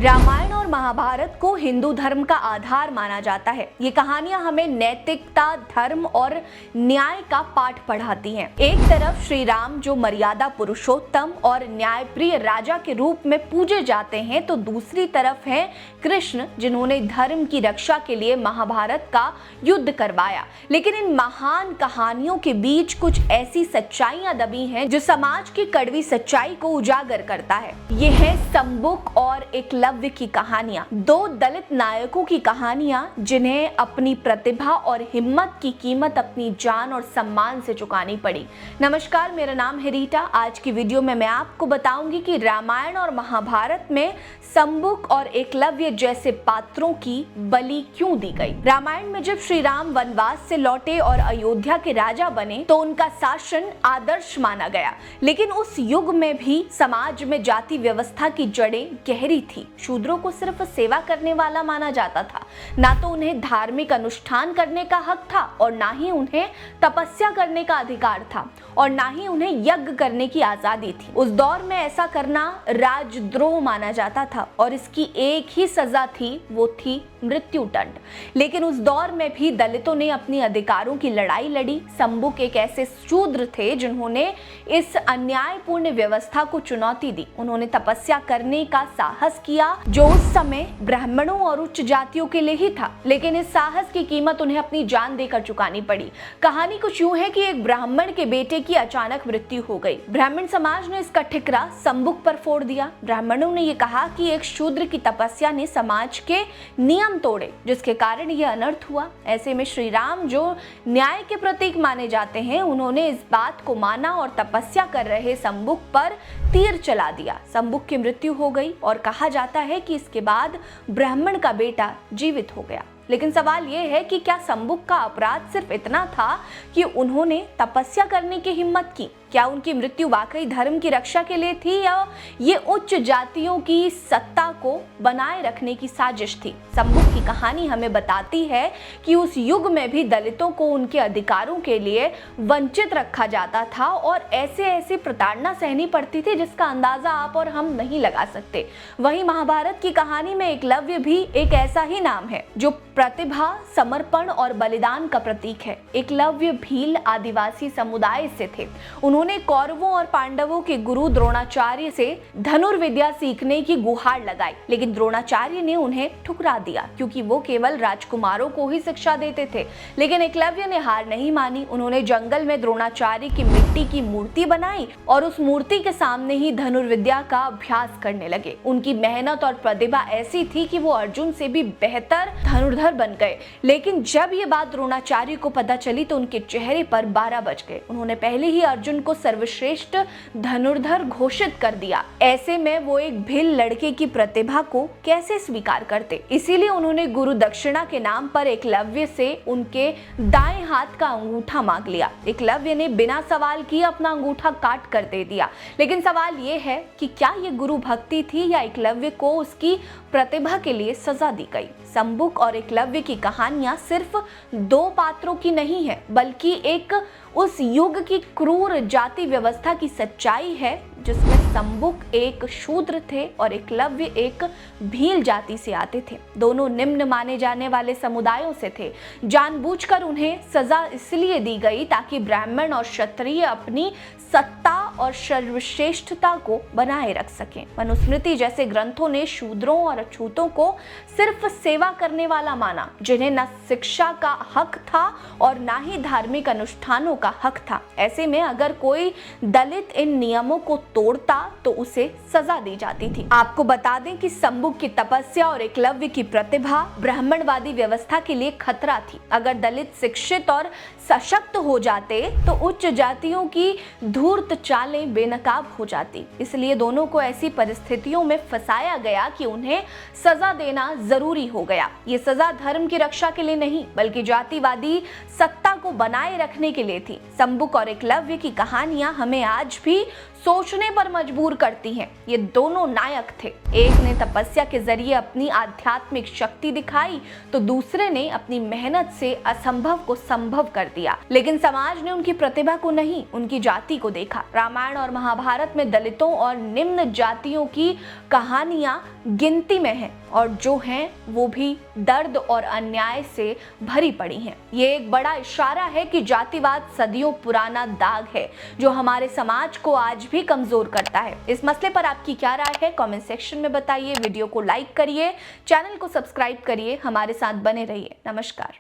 रामायण और महाभारत को हिंदू धर्म का आधार माना जाता है। ये कहानियां हमें नैतिकता, धर्म और न्याय का पाठ पढ़ाती हैं। एक तरफ श्री राम जो मर्यादा पुरुषोत्तम और न्यायप्रिय राजा के रूप में पूजे जाते हैं, तो दूसरी तरफ हैं कृष्ण जिन्होंने धर्म की रक्षा के लिए महाभारत का युद्ध करवाया। लेकिन इन महान कहानियों के बीच कुछ ऐसी सच्चाइयां दबी हैं जो समाज की कड़वी सच्चाई को उजागर करता है। ये है संबुक और एकलव्य की कहानियां, दो दलित नायकों की कहानियां जिन्हें अपनी प्रतिभा और हिम्मत की कीमत अपनी जान और सम्मान से चुकानी पड़ी। नमस्कार, मेरा नाम है रीटा। आज की वीडियो में मैं आपको बताऊंगी कि रामायण और महाभारत में संबुक और एकलव्य जैसे पात्रों की बलि क्यों दी गई। रामायण में जब श्री राम वनवास से लौटे और अयोध्या के राजा बने तो उनका शासन आदर्श माना गया। लेकिन उस युग में भी समाज में जाति व्यवस्था की जड़ें गहरी थी। शूद्रों को सिर्फ सेवा करने वाला माना जाता था, ना तो उन्हें धार्मिक अनुष्ठान करने का हक था और ना ही उन्हें तपस्या करने का अधिकार था और ना ही उन्हें यज्ञ करने की आजादी थी। उस दौर में ऐसा करना राजद्रोह माना जाता था और इसकी एक ही सजा थी, वो थी मृत्यु दंड। लेकिन उस दौर में भी दलितों ने अपनी अधिकारों की लड़ाई लड़ी। संबुक एक ऐसे शूद्र थे जिन्होंने इस अन्यायपूर्ण व्यवस्था को चुनौती दी। उन्होंने तपस्या करने का साहस किया जो उस समय ब्राह्मणों और उच्च जातियों के लिए ही था, लेकिन इस साहस की कीमत उन्हें अपनी जान देकर चुकानी पड़ी। कहानी कुछ यूं है कि एक ब्राह्मण के बेटे की अचानक मृत्यु हो गई। ब्राह्मण समाज ने इसका ठिकरा संबुक पर फोड़ दिया। ब्राह्मणों ने यह कहा कि एक शूद्र की तपस्या ने समाज के नियम तोड़े, जिसके कारण यह अनर्थ हुआ। ऐसे में श्री राम जो न्याय के प्रतीक माने जाते हैं, उन्होंने इस बात को माना और तपस्या कर रहे संबुक पर तीर चला दिया। संबुक की मृत्यु हो गई और कहा जाता है कि इसके बाद ब्राह्मण का बेटा जीवित हो गया। लेकिन सवाल यह है कि क्या संबुक का अपराध सिर्फ इतना था कि उन्होंने तपस्या करने की हिम्मत की? क्या उनकी मृत्यु वाकई धर्म की रक्षा के लिए थी या ये उच्च जातियों की सत्ता को बनाए रखने की साजिश थी? संबुक की कहानी हमें बताती है कि उस युग में भी दलितों को उनके अधिकारों के लिए वंचित रखा जाता था और ऐसे प्रताड़ना सहनी पड़ती थी जिसका अंदाजा आप और हम नहीं लगा सकते। वहीं महाभारत की कहानी में एकलव्य भी एक ऐसा ही नाम है जो प्रतिभा, समर्पण और बलिदान का प्रतीक है। एकलव्य भील आदिवासी समुदाय से थे। उन्होंने कौरवों और पांडवों के गुरु द्रोणाचार्य से धनुर्विद्या सीखने की गुहार लगाई, लेकिन द्रोणाचार्य ने उन्हें ठुकरा दिया क्योंकि वो केवल राजकुमारों को ही शिक्षा देते थे। लेकिन एकलव्य ने हार नहीं मानी। उन्होंने जंगल में द्रोणाचार्य की मिट्टी की मूर्ति बनाई और उस मूर्ति के सामने ही धनुर्विद्या का अभ्यास करने लगे। उनकी मेहनत और प्रतिभा ऐसी थी कि वो अर्जुन से भी बेहतर धनुर्धर बन गए। लेकिन जब ये बात द्रोणाचार्य को पता चली तो उनके चेहरे पर 12 बज गए। उन्होंने पहले ही अर्जुन को सर्वश्रेष्ठ धनुर्धर घोषित कर दिया। ऐसे में वो एक भील लड़के की प्रतिभा को कैसे स्वीकार करते? इसीलिए उन्होंने गुरु दक्षिणा के नाम पर एकलव्य से उनके दाएं हाथ का अंगूठा मांग लिया। एकलव्य ने बिना सवाल किए अपना अंगूठा काट कर दे दिया। लेकिन सवाल ये है कि क्या ये गुरु भक्ति थी या एकलव्य को उसकी प्रतिभा के लिए सजा दी गई? संबुक और एकलव्य की कहानियां सिर्फ दो पात्रों की नहीं है, बल्कि एक उस युग की क्रूर जाति व्यवस्था की सच्चाई है जिसमें संबुक एक शूद्र थे और एकलव्य एक भील जाति से आते थे। दोनों निम्न माने जाने वाले समुदायों से थे। जानबूझकर उन्हें सजा इसलिए दी गई ताकि ब्राह्मण और क्षत्रिय अपनी सत्ता और सर्वश्रेष्ठता को बनाए रख सकें। मनुस्मृति जैसे ग्रंथों ने शूद्रों और अछूतों को सिर्फ सेवा करने वाला माना, जिन्हें न शिक्षा का हक था और ना ही धार्मिक अनुष्ठानों का हक था। ऐसे में अगर कोई दलित इन नियमों को तोड़ता तो उसे सजा दी जाती थी। आपको बता दें कि संबुक की तपस्या और एकलव्य की प्रतिभा ब्राह्मणवादी व्यवस्था के लिए खतरा थी। अगर दलित शिक्षित और सशक्त हो जाते तो उच्च जातियों की धूर्त चालें बेनकाब हो जाती। इसलिए दोनों को ऐसी परिस्थितियों में फंसाया गया कि उन्हें सजा देना जरूरी हो गया। ये सजा धर्म की रक्षा के लिए नहीं, बल्कि जातिवादी सत्ता को बनाए रखने के लिए थी। संबुक और एकलव्य की कहानियां हमें आज भी सोचने पर मजबूर करती हैं। ये दोनों नायक थे। एक ने तपस्या के जरिए अपनी आध्यात्मिक शक्ति दिखाई तो दूसरे ने अपनी मेहनत से असंभव को संभव कर दिया। लेकिन समाज ने उनकी प्रतिभा को नहीं, उनकी जाति को देखा। रामायण और महाभारत में दलितों और निम्न जातियों की कहानियां गिनती में हैं और जो हैं वो भी दर्द और अन्याय से भरी पड़ी हैं। ये एक बड़ा इशारा है कि जातिवाद सदियों पुराना दाग है जो हमारे समाज को आज भी कमजोर करता है। इस मसले पर आपकी क्या राय है कमेंट सेक्शन में बताइए। वीडियो को लाइक करिए, चैनल को सब्सक्राइब करिए, हमारे साथ बने रहिए। नमस्कार।